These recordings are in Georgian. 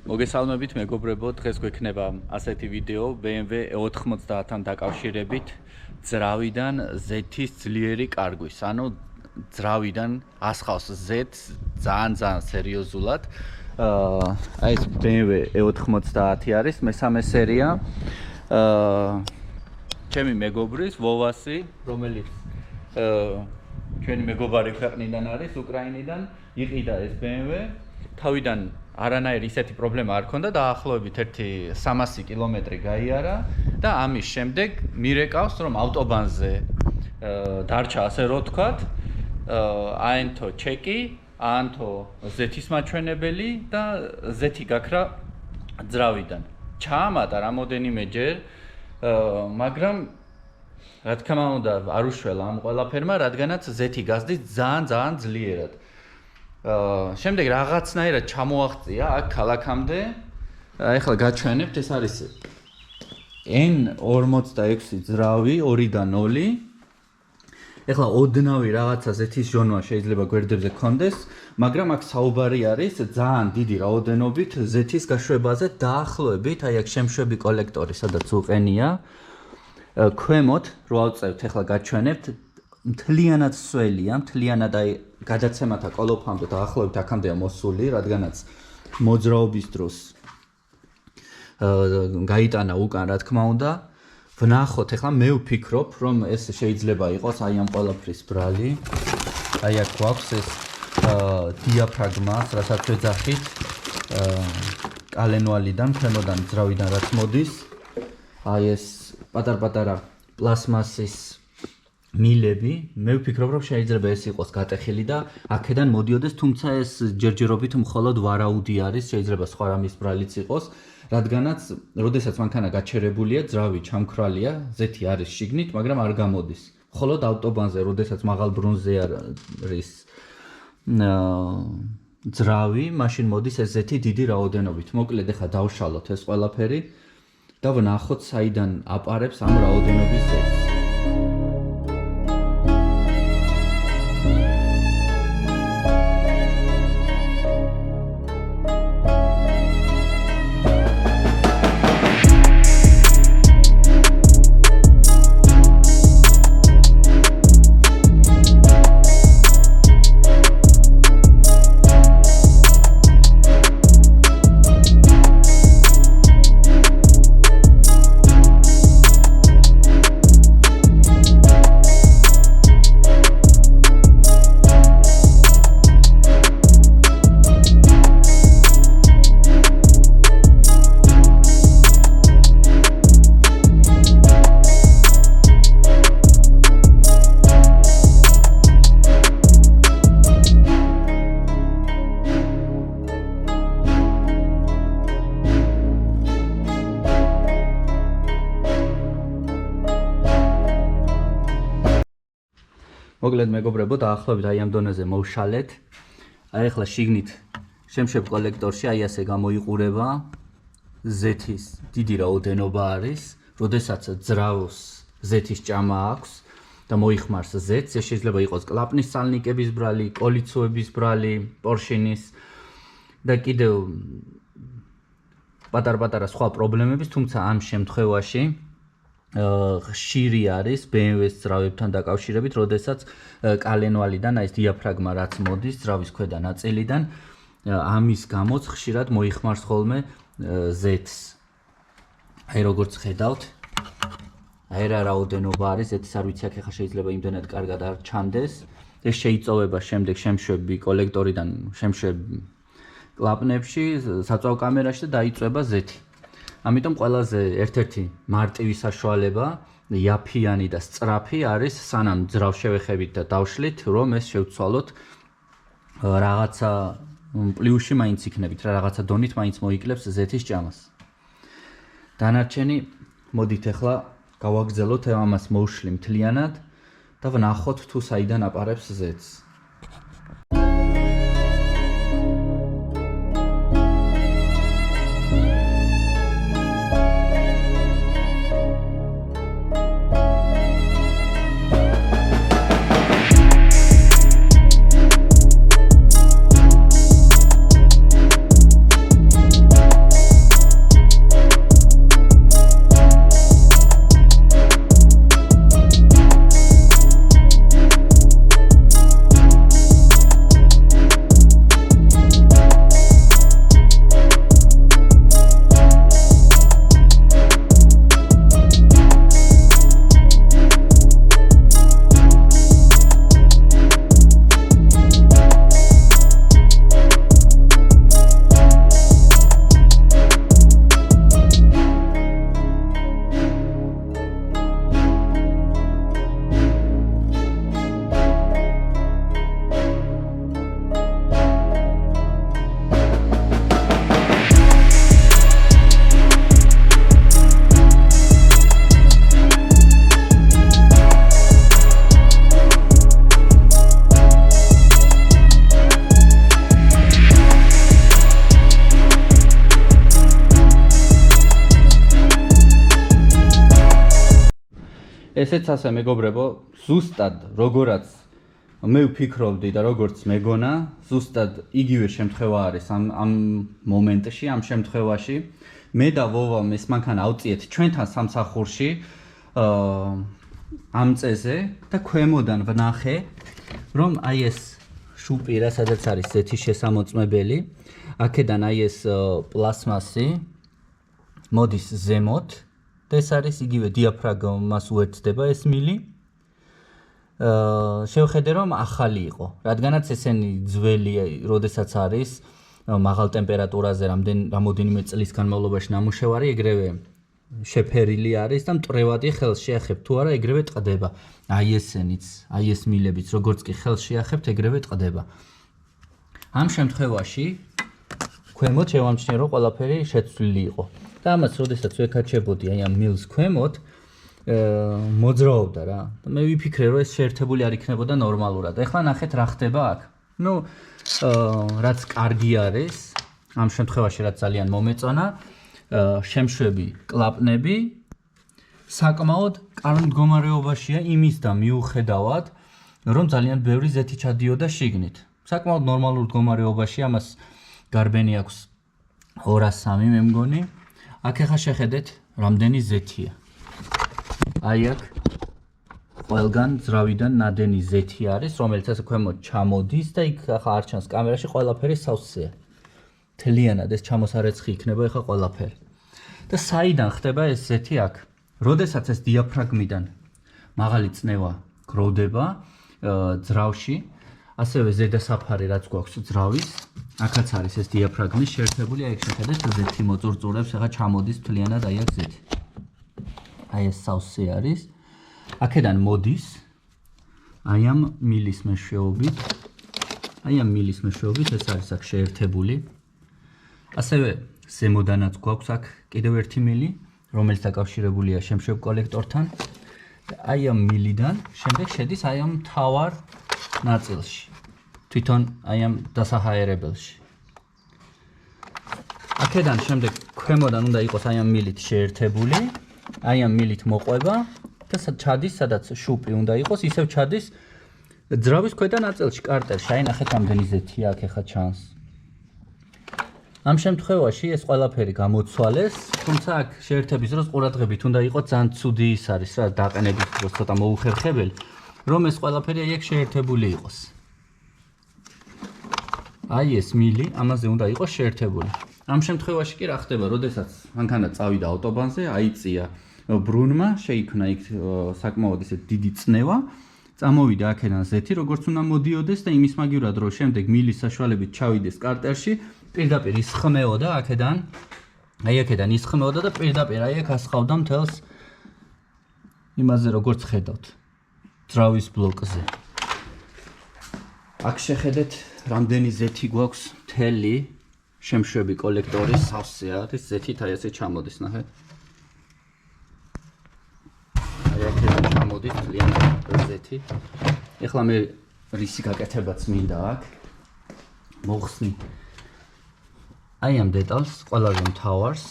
მოგესალმებით მეგობრებო, დღეს გვექნება ასეთი ვიდეო BMW E90-თან დაკავშირებით ძრავიდან Z-ის ძლიერი კარგვის, ანუ ძრავიდან ასხავს Z-ს ძალიან სერიოზულად. აი ეს BMW E90 არის, მესამე სერია. ჩემი მეგობრის ვოვასი, რომელიც ჩვენი მეგობარი ქვეყნიდან არის, უკრაინიდან, იყიდა ეს BMW. თავიდან არანაირი ისეთი პრობლემა არ ქონდა, დაახლოებით 300 კილომეტრი გაიარა და ამის შემდეგ მირეკავს, რომ ავტობანზე დარჩა, ასე რომ ვთქვათ, აენთო ჩეკი, აანთო Z-ის მაჩვენებელი და Z-ი გაქრა ძრავიდან. ჩაამატა რამოდენიმეჯერ, მაგრამ რა თქმა უნდა არ უშველა ამ ყველაფერმა, რადგანაც Z-ი გასდის ძალიან ძლიერად. შემდეგ რაღაცნაირად ჩამოაღწია აქ ქალაქამდე. ეხლა გაჩვენებთ, ეს არის N46 ძრავი 2-დან 0. ეხლა ოდნავი რაღაცა Z-ის ჟონვა შეიძლება გვერდებზე გქონდეს, მაგრამ აქ საუბარი არის ძალიან დიდი რაოდენობით Z-ის გაშვებაზე, დაახლოებით, აი აქ შემშვები კოლექტორი, სადაც უყენია. ქვემოთ რო ავწევთ, ეხლა გაჩვენებთ, მთლიანად სველია, მთლიანად აი გადაცემათა კოლოფამდე დაახლოებით აქამდეა მოსული, რადგანაც მოძრაობის დროს გაიტანა უკან, რა თქმა უნდა. ვნახოთ, ეხლა მე ვფიქრობ, რომ ეს შეიძლება იყოს აი ამ ყველაფრის ბრალი. აი აქ გვაქვს ეს დიაფრაგმა, რასაც ვეძახით, კალენვალიდან, ქვემოდან ძრავიდან რაც მოდის. აი ეს პატარ-პატარა პლასმასის მილები, მე ვფიქრობ, რომ შეიძლება ეს იყოს გატეხილი და აქედან მოდიოდეს, თუმცა ეს ჯერჯერობით მხოლოდ ვარაუდი არის, შეიძლება სხვა რამის ბრალიც იყოს, რადგანაც, როდესაც მანქანა გაჩერებულია, ძრავი ჩამქრალია, Z-ი არის შიგნით, მაგრამ არ გამოდის. მხოლოდ ავტობანზე, როდესაც მაღალ ბრუნვაზე არის ძრავი, მაშინ მოდის ეს Z-ი დიდი რაოდენობით. მოკლედ, ეხლა დავშალოთ ეს ყველაფერი და ვნახოთ, საიდან აპარებს ამ რაოდენობის Z-ს. მოკლედ მეგობრებო, დაახლოებით აი ამ დონეზე მოვშალეთ. აი ახლა შიგნით შემშვებ კოლექტორში აი ასე გამოიყურება. Z-ის დიდი რაოდენობა არის, როდესაც ძრავს Z-ის ჭამა აქვს და მოიხმარს Z-ს, ეს შეიძლება იყოს კლაპნის სალნიკების ბრალი, კოლიცოების ბრალი, პორშინის და კიდევ პატარ-პატარა სხვა პრობლემების, თუმცა ამ შემთხვევაში ხშირი არის BMW-ს ძრავებთან დაკავშირებით, როდესაც კალენვალიდან აი ეს დიაფრაგმა რაც მოდის ძრავის ქვედა ნაწილიდან, ამის გამოც ხშირად მოიხმარს ხოლმე Z-ს. აი როგორც ხედავთ, აი რა რაოდენობა არის, Z-ის არ ვიცი, აქ ახლა შეიძლება იმდენად კარგად არ ჩანდეს. ეს შეიწოვება შემდეგ შემშვები კოლექტორიდან შემშვებ კლაპნებში, საწვავ კამერაში და დაიწვება Z-ი. ამიტომ ყველაზე ერთ-ერთი მარტივი საშუალება, იაფიანი და სწრაფი არის, სანამ ძრავ შევეხებით და დავშლით, რომ ეს შევცვალოთ რაღაცა პლუსში მაინც იქნებით, რაღაცა დონით მაინც მოიკლებს Z-ის ჭამას. დანარჩენი, მოდით ახლა გავაგრძელოთ ამას მოვშლი მთლიანად და ვნახოთ თუ საიდან აპარებს Z-ს. ესეც ასე მეგობრებო, ზუსტად როგორაც მე ვფიქრობდი და როგორც მეგონა, ზუსტად იგივე შემთხვევა არის ამ მომენტში, ამ შემთხვევაში. მე და ვოვა ეს მანქანა ავწიეთ ჩვენთან სამსახურში ამ წეზე და ქვემოდან ვნახე, რომ აი ეს შუპირა, სადაც არის ზეთის შესამოწმებელი, აქედან აი ეს პლასმასი მოდის ზემოთ და ეს არის იგივე დიაფრაგმას უერთდება ეს მილი. შევხედე რომ ახალი იყო, რადგანაც ესენი ძველი, როდესაც არის მაღალ ტემპერატურაზე რამდენიმე წლის განმავლობაში ნამუშევარი, ეგრევე შეფერილი არის და მტრევადი ხელს შეახებთ თუ არა, ეგრევე ტყდება. აი ესენიც, აი ეს მილებიც, როგორც კი ხელს შეახებთ, ეგრევე ტყდება. ამ შემთხვევაში ქვემოთ შევამჩნიე, რომ ყველაფერი შეცვლილი იყო. და ამას, როდესაც ვეკაჩებოდი აი ამ მილს ქვემოთ, მოძრაობდა რა. მე ვიფიქრე, რომ ეს შეერთებული არ იქნებოდა ნორმალურად. ეხლა ნახეთ რა ხდება აქ. ნუ რაც კარგი არის, ამ შემთხვევაში რაც ძალიან მომეწონა, შემშვები კლაპნები საკმაოდ კარგ მდგომარეობაშია იმისდა მიუხედავად, რომ ძალიან ბევრი ზეთი ჩადიოდა შიგნით. საკმაოდ ნორმალურ მდგომარეობაში, ამას გარბენი აქვს 203 მე მგონი. აქ ახლა შეხედეთ, რამდენი ზეთია. აი აქ ყველგან ძრავიდან ნადენი ზეთი არის, რომელიც ასე ქვემოთ ჩამოდის და იქ ახლა არ ჩანს კამერაში, ყველაფერი სავსეა. მთლიანად ეს ჩამოსარეცხი იქნება ახლა ყველაფერი. და საიდან ხდება ეს ზეთი აქ? როდესაც ეს დიაფრაგმიდან მაღალი წნევა გროვდება ძრავში, ასევე ზედა საფარი რაც გვაქვს ძრავის, აქაც არის ეს დიაფრაგმის შეერთებული, აი აქ შეხედეთ ზეთი მოწურწურებს, ახლა ჩამოდის მთლიანად აი აქ ზეთი. აი ეს სავსე არის. აქედან მოდის აი ამ მილის მეშვეობით. აი ამ მილის მეშვეობით ეს არის აქ შეერთებული. ასევე ზემოდანაც გვაქვს აქ კიდევ ერთი მილი, რომელიც დაკავშირებულია შემშვებ კოლექტორთან. აი ამ მილიდან შემდეგ შედის აი ამ მთავარ ნაწილში. თვითონ აი ამ დასაჰაერებელში. აქედან შემდეგ ქვემოდან უნდა იყოს აი ამ მილით შეერთებული, აი ამ მილით მოყვება და ჩადის, სადაც შუპი უნდა იყოს, ისევ ჩადის ძრავის ქვედა ნაწილში, კარტერში. აი ნახეთ რამდენი ზეთია აქ ახლა ჩანს. ამ შემთხვევაში ეს ყველაფერი გამოცვალეს, თუმცა აქ შეერთების დროს ყურადღებით უნდა იყოს ძალიან ცუდი ის არის რა, დაყენების დროს ცოტა მოუხერხებელი, რომ ეს ყველაფერი აი აქ შეერთებული იყოს. აი ეს მილი, ამაზე უნდა იყოს შეერთებული. ამ შემთხვევაში კი რა ხდება, როდესაც მანქანა წავიდა ავტობანზე, აიწია ბრუნმა, შეიქმნა იქ საკმაოდ ისე დიდი წნევა, წამოვიდა აქედან ზეთი, როგორც უნდა მოდიოდეს და იმის მაგივრად, რომ შემდეგ მილის საშუალებით ჩავიდეს კარტერში, პირდაპირ ისხმეოდა აქედან, აი აქედან ისხმეოდა და პირდაპირ აი აქ ასხავდა მთელს იმაზე, როგორც ხედავთ, ძრავის ბლოკზე. აქ შეხედეთ, რამდენი ზეთი გვაქვს მთელი შემშვები კოლექტორის სავსე არის, ზეთით აი ასე ჩამოდის, ნახეთ. აი აქედან ჩამოდის მთლიანად ზეთი. ეხლა მე რისი გაკეთებაც მინდა აქ მოხსნი აი ამ დეტალს, ყველაზე მთავარს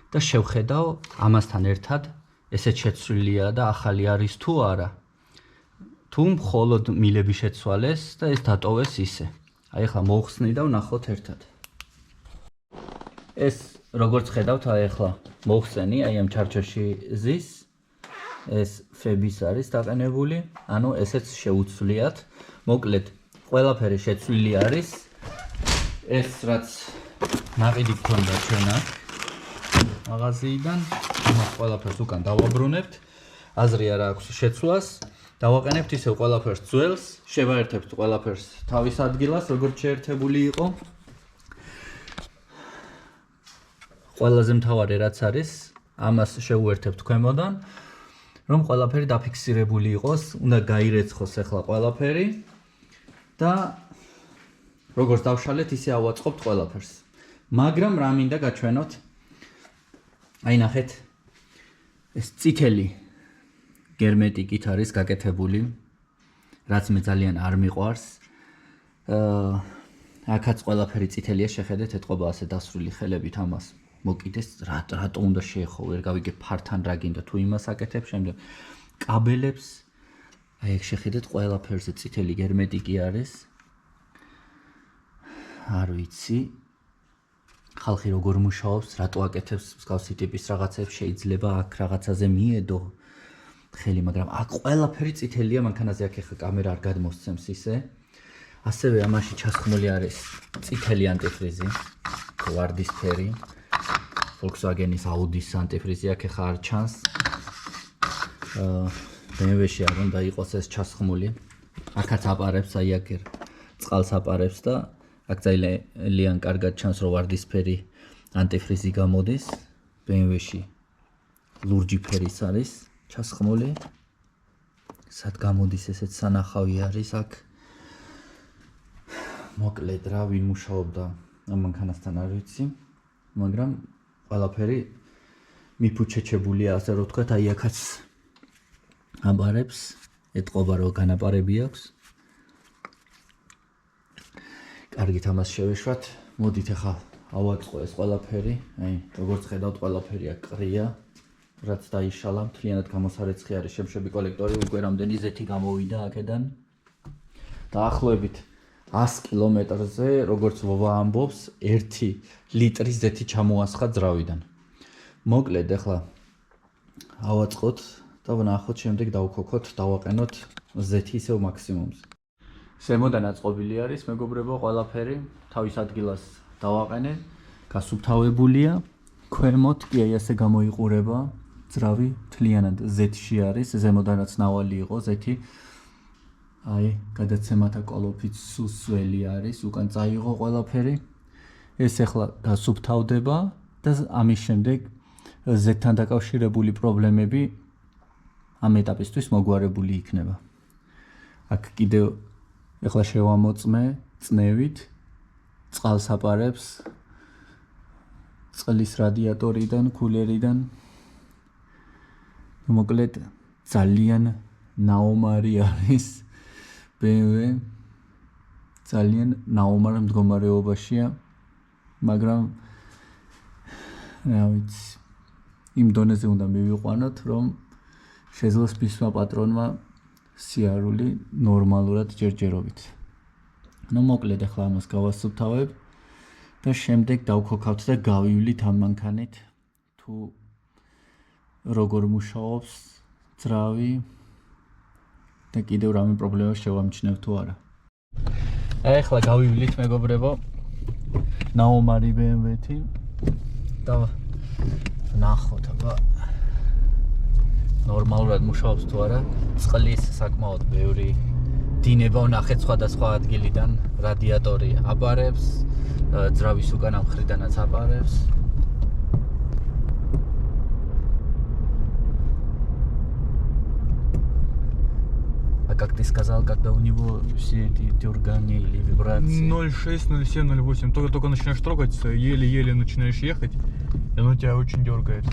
და შევხედავ ამასთან ერთად ესეც შეცვლილია და ახალი არის თუ არა. თუ მხოლოდ მილები შეცვალეს და ეს დატოვეს ისე. აი ახლა მოხსნი და ვნახოთ ერთად. ეს როგორც ხედავთ, აი ახლა მოხსენი, აი ამ ჩარჩოში ზის. ეს ფების არის დაყენებული, ანუ ესეც შეუცვლიათ. მოკლედ, ყველაფერი შეცვლილი არის. ეს რაც ნაყიდი გქონდა ჩვენ აქ მაღაზიიდან, ამას ყველაფერს უკან დავაბრუნებთ. აზრი არ აქვს შეცვლას. დავაყენებთ ისევ ყველაფერს ძველს, შევაერთებთ ყველაფერს თავის ადგილას, როგორც შეერთებული იყო. ყველაზე მთავარი რაც არის, ამას შევუერთებთ ქვემოდან, რომ ყველაფერი დაფიქსირებული იყოს, უნდა გაირეცხოს ახლა ყველაფერი და როგორც დავშალეთ, ისე ავაწყობთ ყველაფერს. მაგრამ რა მინდა გაჩვენოთ? აი ნახეთ, ეს წითელი გერმეტიკით არის გაკეთებული, რაც მე ძალიან არ მიყვარს. აქაც ყველაფერი წითელია, შეხედეთ, ეთყობა ასე დასრული ხელებით ამას. მოკიდეს, რატო უნდა შეეხო, ვერ გავიგე ფართან რა გინდა, თუ იმას აკეთებ შემდეგ. კაბელებს აი ეგ შეხედეთ ყველაფერზე წითელი გერმეტიკი არის არ ვიცი ხალხი როგორ მუშაობს რატო აკეთებს მსგავსი ტიპის რაღაცებს შეიძლება აქ რაღაცაზე მიედო ხელი მაგრამ აქ ყველაფერი წითელია მანქანაზე აქ ახლა კამერა არ გადმოსცემს ისე ასევე ამაში ჩასხმული არის წითელი ანტიფრიზი ვარდისფერი Volkswagen-ის Audi-ის ანტიფრიზი აქ ახლა არ ჩანს BMW-ში არ უნდა იყოს ეს ჩასხმული აქაც აპარებს აი აქ წყალს აპარებს და აქ ძალიან კარგად ჩანს რომ ვარდისფერი ანტიფრიზი გამოდის BMW-ში ლურჯი ფერის არის ჩასხმული სად გამოდის ესეც სანახავი არის აქ მოკლედ რა ვინ მუშაობდა ამ მანქანასთან არ ვიცი მაგრამ ყველაფერი მიფუჩეჩებულია ასე რომ ვთქვათ აი აქაც აბარებს ეთყობა რომ განაპარები აქვს კარგით ამას შევეშვათ მოდით ახლა ავაწყო ეს ყველაფერი აი როგორც ხედავთ ყველაფერი აქ ყრია რაც დაიშალა მთლიანად გამოსარეცხი არის შემშები კოლექტორი უკვე რამდენი ზეთი გამოვიდა აქედან დაახლოებით 100 კილომეტრზე როგორც ვოვა ამბობს 1 ლიტრი ზეთი ჩამოასხა ძრავიდან მოკლედ ახლა ავაწყოთ და ვნახოთ შემდეგ დავქოქოთ დავაყენოთ ზეთი ისევ მაქსიმუმს ზემოდან აწყობილი არის მეგობრებო ყველაფერი თავის ადგილას დავაყენე გასუფთავებულია ქვემოთ კი აი ასე გამოიყურება ძრავი მთლიანად ზეთში არის ზემოდანაც ნავალი იყო ზეთი აი გადაცემათა კოლოფიც სუსველი არის უკან წაიღო ყველაფერი ეს ახლა გასუფთავდება და ამის შემდეგ ზეთთან დაკავშირებული პრობლემები ამ ეტაპისთვის მოგვარებული იქნება აქ კიდევ ახლა შევამოწმე წნევით წყალს აპარებს წყლის რადიატორიდან კულერიდან მოკლედ ძალიან ნაომარი არის BMW ძალიან ნაომარ მდგომარეობაშია მაგრამ რა ვიცი იმ დონეზე უნდა მივიყვანოთ რომ შეძლოს ფისმა პატრონმა სიარული ნორმალურად ჯერჯერობით ну მოკლედ ახლა ამას გავასუფთავებ და შემდეგ დავქოქავთ და გავივლით ამ მანქანით თუ როგორ მუშაობს ძრავი და კიდევ რამე პრობლემა შევამჩნევ თუ არა აი ახლა გავივლით მეგობრებო ნაომარი BMW-თი და ნახოთ აბა ნორმალურად მუშაობს თუ არა წყლის საკმაოდ ბევრი დინება ვნახეთ სხვადასხვა ადგილიდან რადიატორი აბარებს ძრავის უკანა მხრიდანაც აბარებს как ты сказал, когда у него все эти дергания или вибрации? 0,6, 0,7, 0,8. Только начинаешь трогаться, еле-еле начинаешь ехать, и оно тебя очень дергает.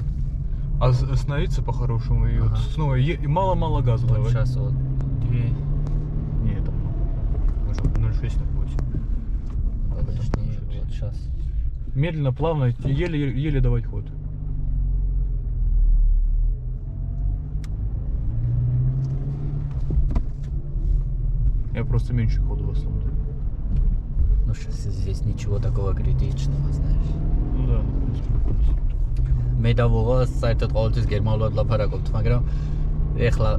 А остановиться по-хорошему и вот снова мало-мало газа вот давай. Сейчас вот 2. Нет, там может 0,6, 0,8. Подожди, вот сейчас. Медленно, плавно, еле давать ход. Я просто меньше ходу в основном. Ну сейчас здесь ничего такого критичного, знаешь. Ну да. მე და ვოვა საერთოდ ყოველთვის გერმანულად ლაპარაკობთ, მაგრამ ეხლა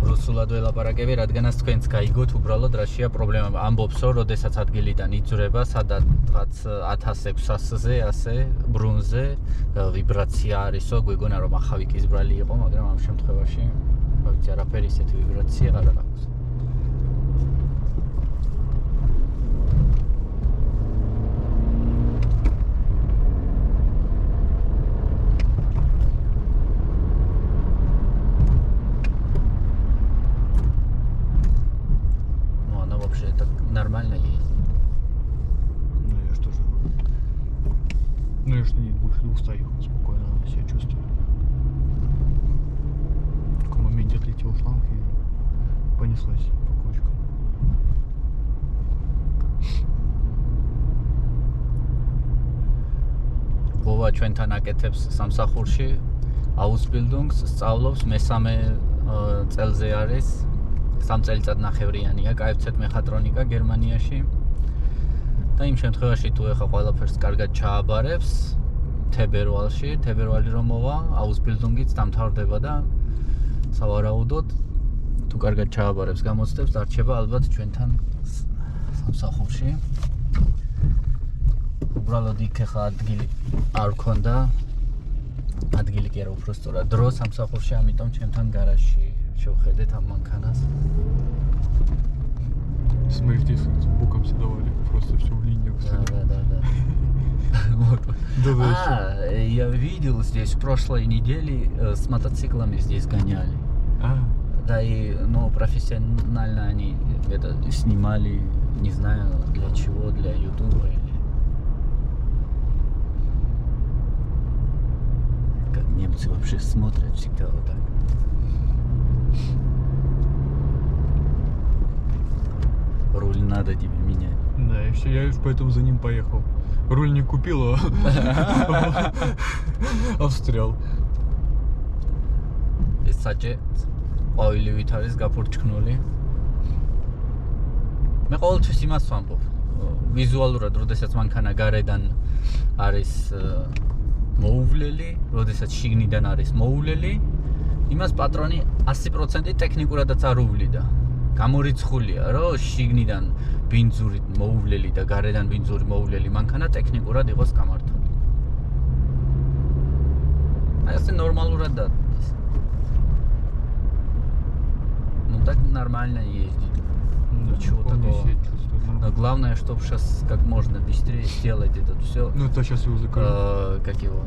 რუსულად ველაპარაკები, რადგანაც თქვენც გაიგოთ უბრალოდ რაშია პრობლემა. ამბობს, რომ როდესაც ადგილიდან იძვრება, სადაც 1600-ზე, ასე ბრუნზე ვიბრაცია არისო, გვეგონა რომ ახავი კიზბრალი იყო, მაგრამ ამ შემთხვევაში რა ვიცი, არაფერი ისეთი ვიბრაცია არ აქვს. Нормально ездит. Ну я же тоже. Ну я же не больше 200 ехал, спокойно себя чувствую. В каком моменте отлетел шланг и понеслась по кочкам. Вова ჩვენთან აკეთებს სამსახურში Ausbildungs სწავლობს მესამე წელზე არის 3 წელიწად ნახევრიანია Kfz მეხატრონიკა გერმანიაში და იმ შემთხვევაში თუ ეხა ყველაფერს კარგად ჩააბარებს თებერვალში რომ მოვა Ausbildung-იც დამთავრდება და სავარაუდოდ თუ კარგად ჩააბარებს გამოცდებს დარჩება ალბათ ჩვენთან სამსახურში უბრალოდ იქ ეხა ადგილი არ ქონდა ადგილი კი არა უბრალოდ დრო სამსახურში ამიტომ ჩემთან გარაჟში შევხედეთ ამ მანქანას Смотрите, боком все давали, просто все в линию. Да. Вот. Я видел здесь в прошлой неделе с мотоциклами здесь гоняли. Да и, профессионально они это снимали, не знаю для чего, для ютуба или... Как немцы вообще смотрят всегда вот так. Руль надо тебе менять. Да, я поэтому за ним поехал. Руль не купил, а встрял. ეს საჭე ყვავილივით არის გაფურჩქნული. მე ყოველთვის იმას ვამბობ. ვიზუალურად, როდესაც მანქანა გარედან არის მოუვლელი, როდესაც შიგნიდან არის მოუვლელი, იმას პატრონი 100% ტექნიკურადაც არ უვლიდა. გამორიცხულია, რომ შიგნიდან ბინძური მოუვლელი და გარედან ბინძური მოუვლელი მანქანა ტექნიკურად იყოს გამართული. აი ეს ნორმალურად და так нормально ездит. Ничего такого. Но главное, чтобы сейчас как можно быстрее сделать это все. Ну это сейчас его закажу. Как его?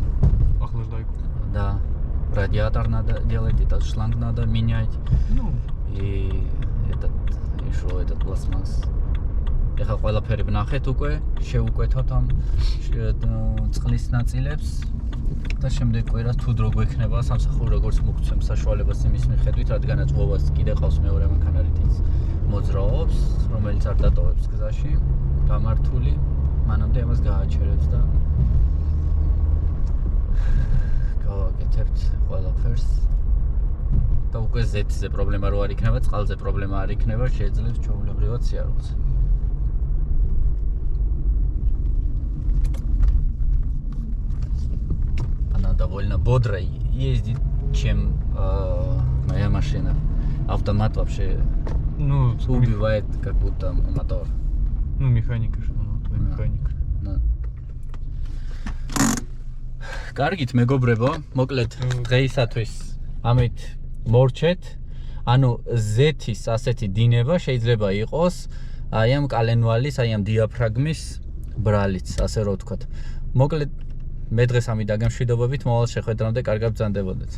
Охлаждайку. Да. Радиатор надо делать, этот шланг надо менять. Ну. И еще этот пластмасс. ეხა ყველაფერი ვნახეთ უკვე, შევუკვეთავთ ამ წყლის ნაწილებს და შემდეგ კვირას თუ დრო გვექნება სამსახური როგორც მოგცემ საშუალებას იმის მიხედვით, რადგანაც ღვოვას კიდე ყავს მეორე მანქანარითიც მოძრაობს, რომელიც არ დატოვებს გზაში, გამართული, მანამდე ამას გააჩერებს და გავაკეთებთ ყველაფერს. და უკვე Z-ზე პრობლემა რო არ იქნება, წყალზე პრობლემა არ იქნება, შეეძლებს ჩვეულებრივად სიარულს. Она довольно бодро ездит, чем моя машина. Автомат вообще убивает как будто мотор. Ну, механика же, твоя механика. Კარგით მეგობრებო, მოკლედ დღეისათვის ამით მორჩეთ. ანუ Z-ის ასეთი დინება შეიძლება იყოს აი ამ კალენვალის, აი ამ დიაფრაგმის ბრალიც, ასე რომ ვთქვათ. მოკლედ მე დღეს ამით დაგემშვიდობებით, მოვალ შეხვედრამდე კარგად ბრძანდებოდეთ.